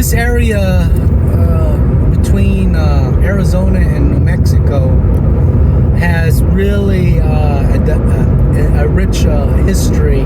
this area between Arizona and New Mexico has really a rich history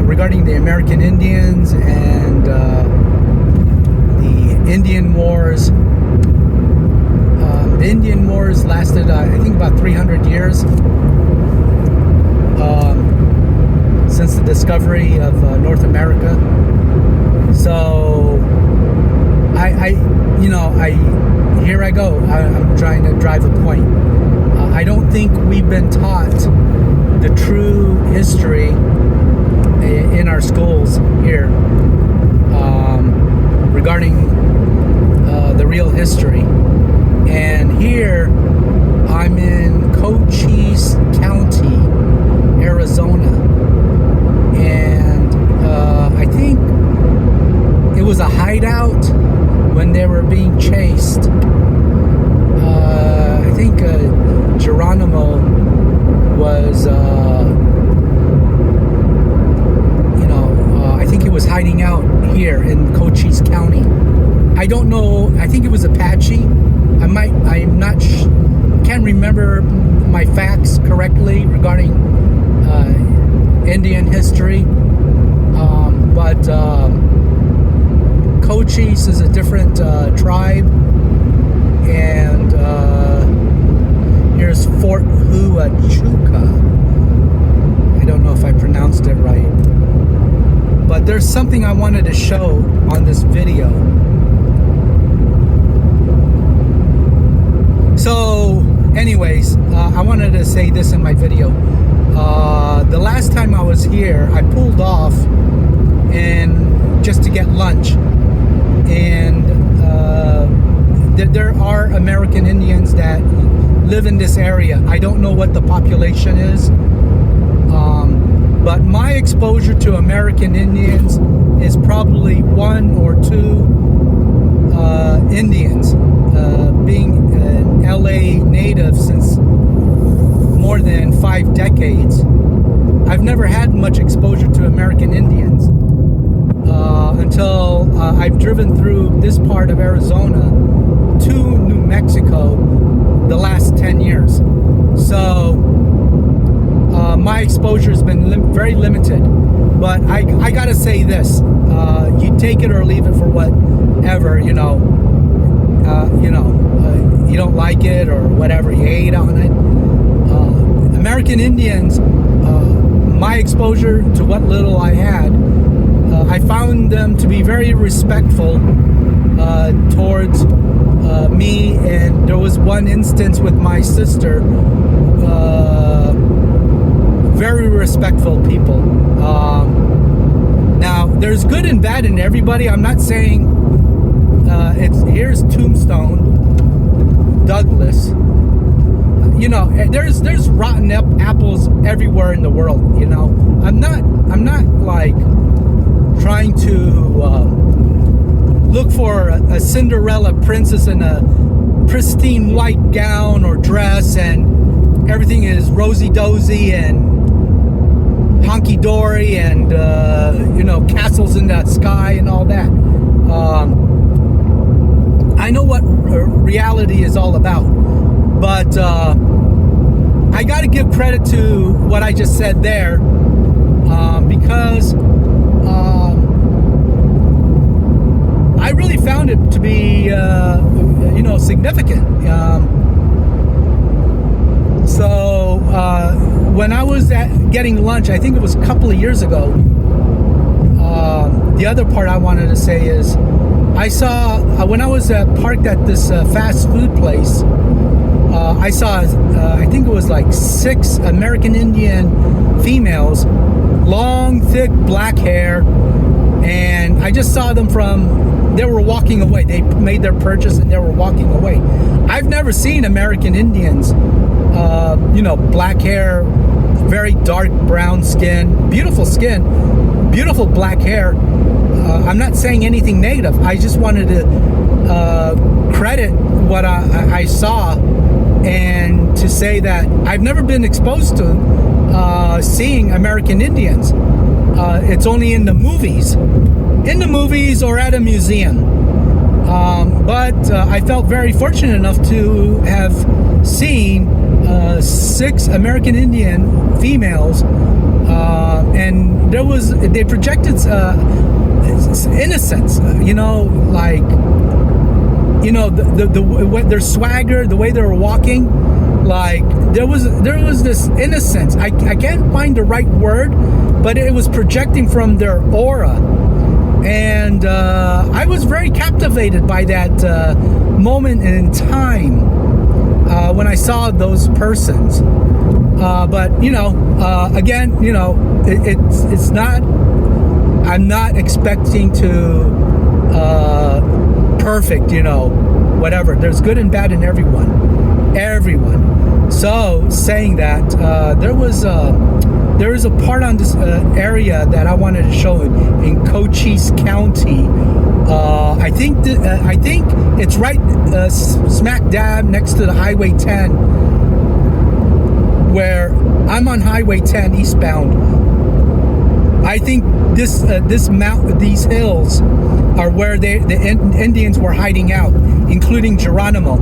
regarding the American Indians and the Indian Wars. The Indian Wars lasted, I think, about 300 years since the discovery of North America. So, here I go. I'm trying to drive a point. I don't think we've been taught the true history in our schools here regarding the real history. And here I'm in Cochise County, Arizona, and I think it was a hideout when they were being chased. I think Geronimo was, I think he was hiding out here in Cochise County. I don't know. I think it was Apache. Can't remember my facts correctly regarding Indian history, but Cochise is a different tribe, and here's Fort Huachuca. I don't know if I pronounced it right, but there's something I wanted to show on this video. So, anyways, I wanted to say this in my video. The last time I was here, I pulled off and just to get lunch, and there are American Indians that live in this area. I don't know what the population is, but my exposure to American Indians is probably one or two Indians, being an LA native since more than 5 decades. I've never had much exposure to American Indians until I've driven through this part of Arizona to New Mexico the last 10 years. So my exposure has been very limited. But I gotta say this: you take it or leave it for whatever, you don't like it or whatever, you hate on it. American Indians, my exposure to what little I had, I found them to be very respectful towards me, and there was one instance with my sister, very respectful people. Now, there's good and bad in everybody. I'm not saying here's Tombstone, Douglas. There's rotten apples everywhere in the world. I'm not like trying to look for a Cinderella princess in a pristine white gown or dress and everything is rosy-dozy and honky-dory and castles in the sky and all that. I know what reality is all about, but I got to give credit to what I just said there, because I really found it to be significant. So when I was getting lunch, I think it was a couple of years ago, the other part I wanted to say is I saw, when I was parked at this fast food place, I saw, I think it was like 6 American Indian females, long, thick, black hair, and I just saw them they were walking away. They made their purchase and they were walking away. I've never seen American Indians, black hair, very dark brown skin, beautiful black hair. I'm not saying anything negative. I just wanted to credit what I saw, and to say that I've never been exposed to seeing American Indians. It's only in the movies or at a museum. But I felt very fortunate enough to have seen 6 American Indian females, and they projected innocence, like, their swagger, the way they were walking, like there was this innocence. I can't find the right word, but it was projecting from their aura. And I was very captivated by that moment in time when I saw those persons. But again, it's not. I'm not expecting to perfect. Whatever. There's good and bad in everyone. So saying that, there is a part on this area that I wanted to show in Cochise County. I think it's right smack dab next to the Highway 10, where I'm on Highway 10 eastbound. I think these hills are where the Indians were hiding out, including Geronimo.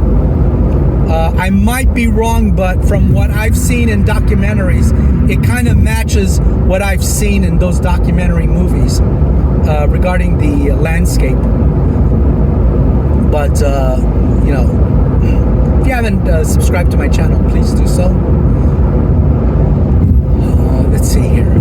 I might be wrong, but from what I've seen in documentaries, it kind of matches what I've seen in those documentary movies regarding the landscape. But, if you haven't subscribed to my channel, please do so. Let's see here.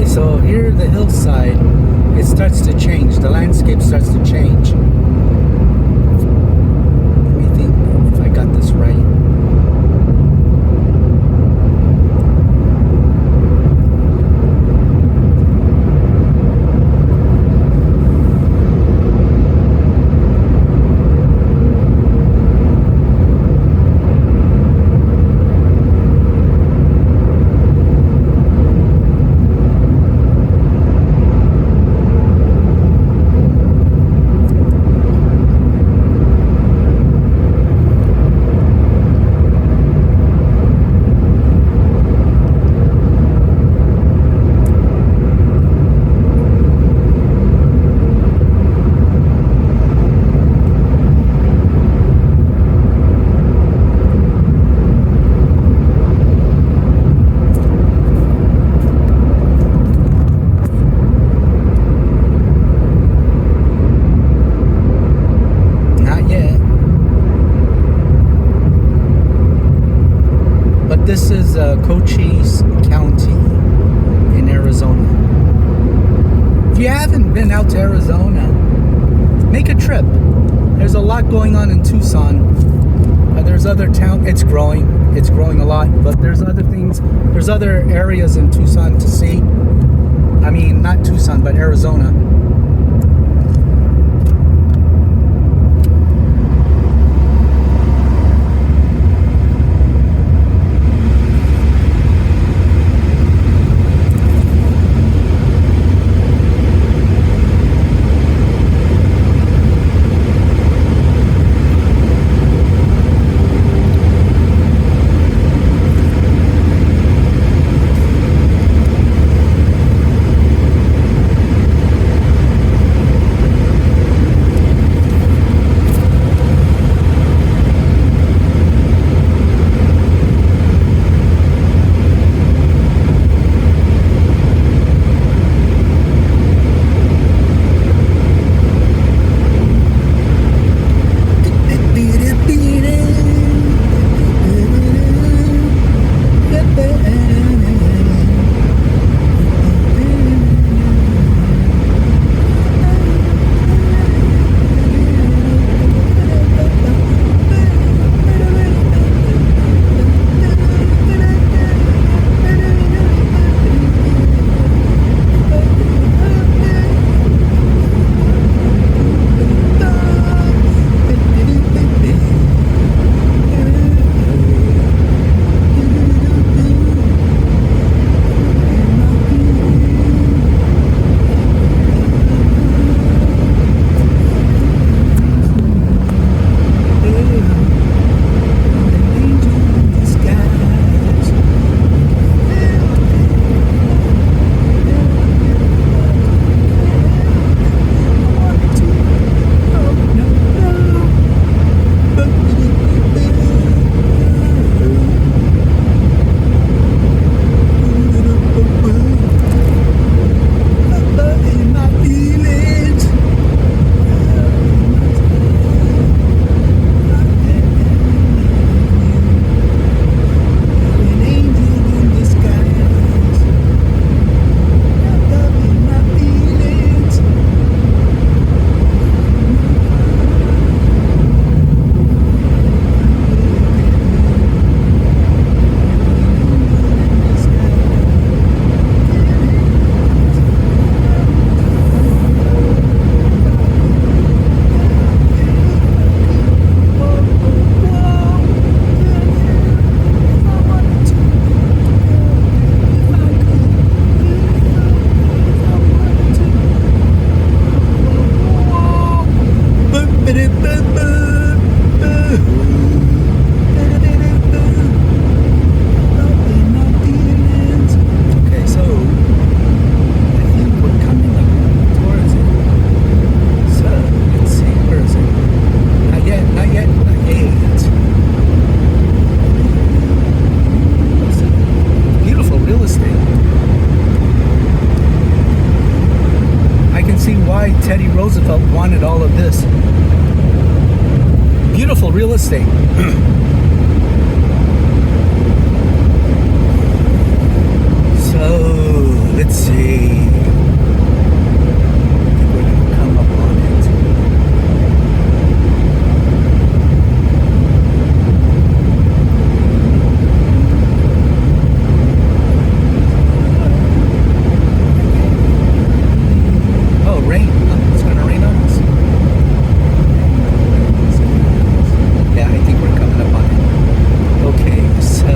So here, the hillside, it starts to change. The landscape starts to change. Let me think if I got this right. This is Cochise County in Arizona. If you haven't been out to Arizona, make a trip. There's a lot going on in Tucson. There's other towns. It's growing. it's growing a lot. But there's other things. There's other areas in Tucson to see. I mean, not Tucson, but Arizona. Teddy Roosevelt wanted all of this. Beautiful real estate. So, let's see. We're gonna come up on it. Oh, rain. It's gonna rain on us. Yeah, I think we're coming up on it. Okay, so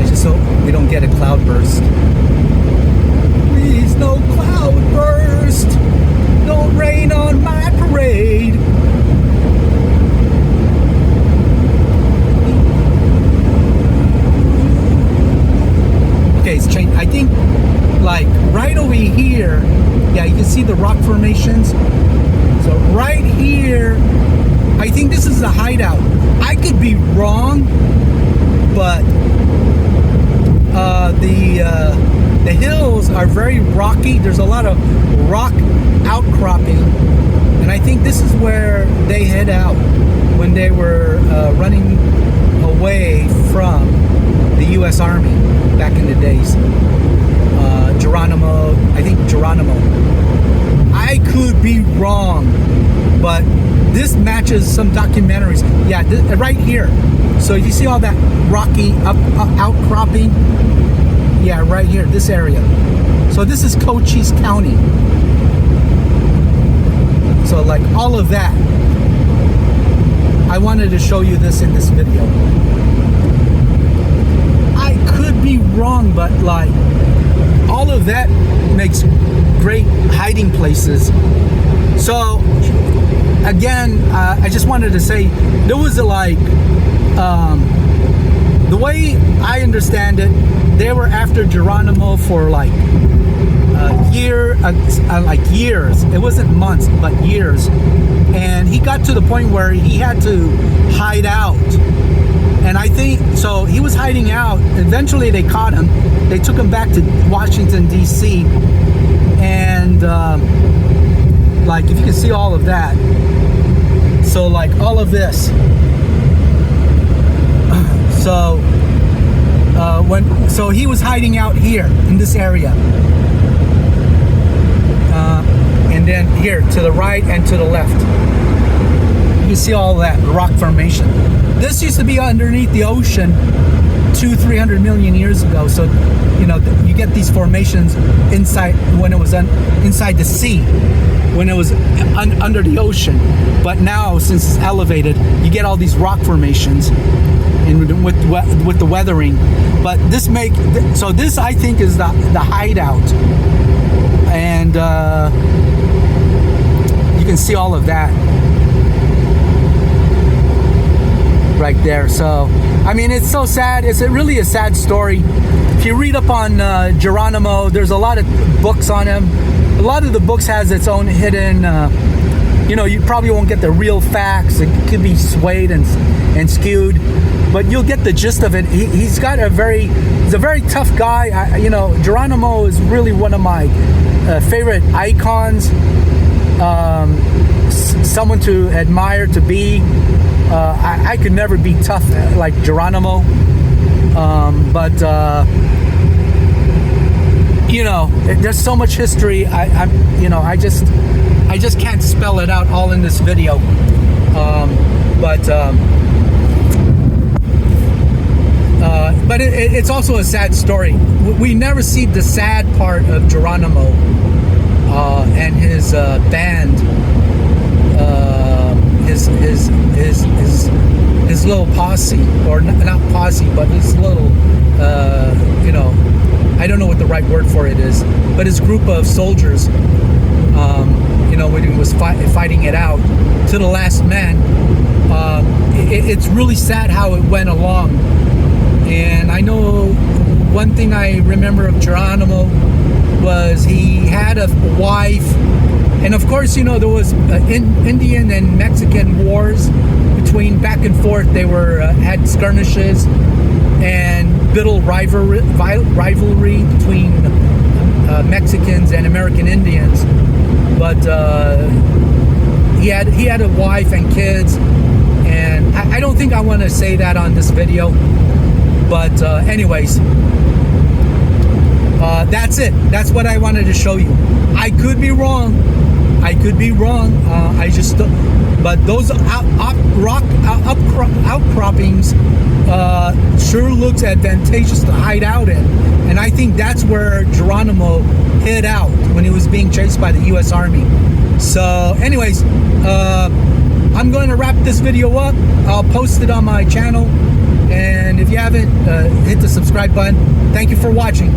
I just hope we don't get a cloud burst. Please, no cloud burst. Don't rain on my parade. Okay, it's changed. I think like right over here, yeah, you can see the rock formations. So right here, I think this is the hideout. I could be wrong, but the hills are very rocky. There's a lot of rock outcropping, and I think this is where they head out when they were running away from the U.S. Army back in the days. Geronimo, I think Geronimo. I I could be wrong, but this matches some documentaries. Yeah, right here. So you see all that rocky outcropping? Yeah, right here, this area. So this is Cochise County. So like all of that. I wanted to show you this in this video. I could be wrong, but like all of that makes great hiding places. So again, I just wanted to say there was the way I understand it, they were after Geronimo for like years. It wasn't months, but years. And he got to the point where he had to hide out. And I think, so he was hiding out. Eventually they caught him. They took him back to Washington, D.C. And like, if you can see all of that. So like all of this. So he was hiding out here in this area. And then here to the right and to the left. You see all that rock formation. This used to be underneath the ocean 200-300 million years ago. So, you know, you get these formations inside when it was inside the sea, when it was under the ocean. But now, since it's elevated, you get all these rock formations, and with the weathering. But this this I think is the hideout, and you can see all of that right there. So I mean, it's so sad. It's really a sad story. If you read up on Geronimo, there's a lot of books on him. A lot of the books has its own hidden, you know, you probably won't get the real facts. It could be swayed and skewed, but you'll get the gist of it. He's a very tough guy. You know, Geronimo is really one of my favorite icons. Someone to admire, to be. I could never be tough like Geronimo, but you know, there's so much history. You know, I just can't spell it out all in this video. But it's also a sad story. We never see the sad part of Geronimo and his band. His little posse, or not posse, but his little, you know, I don't know what the right word for it is, but his group of soldiers, you know, when he was fighting it out to the last man. It's really sad how it went along. And I know one thing I remember of Geronimo was he had a wife. And of course, you know, there was Indian and Mexican wars between back and forth. They had skirmishes and bitter rivalry between Mexicans and American Indians. But he had a wife and kids, and I don't think I want to say that on this video. But anyways, that's it. That's what I wanted to show you. I could be wrong. But those outcroppings sure looks advantageous to hide out in, and I think that's where Geronimo hid out when he was being chased by the U.S. Army. So, anyways, I'm going to wrap this video up. I'll post it on my channel, and if you haven't, hit the subscribe button. Thank you for watching.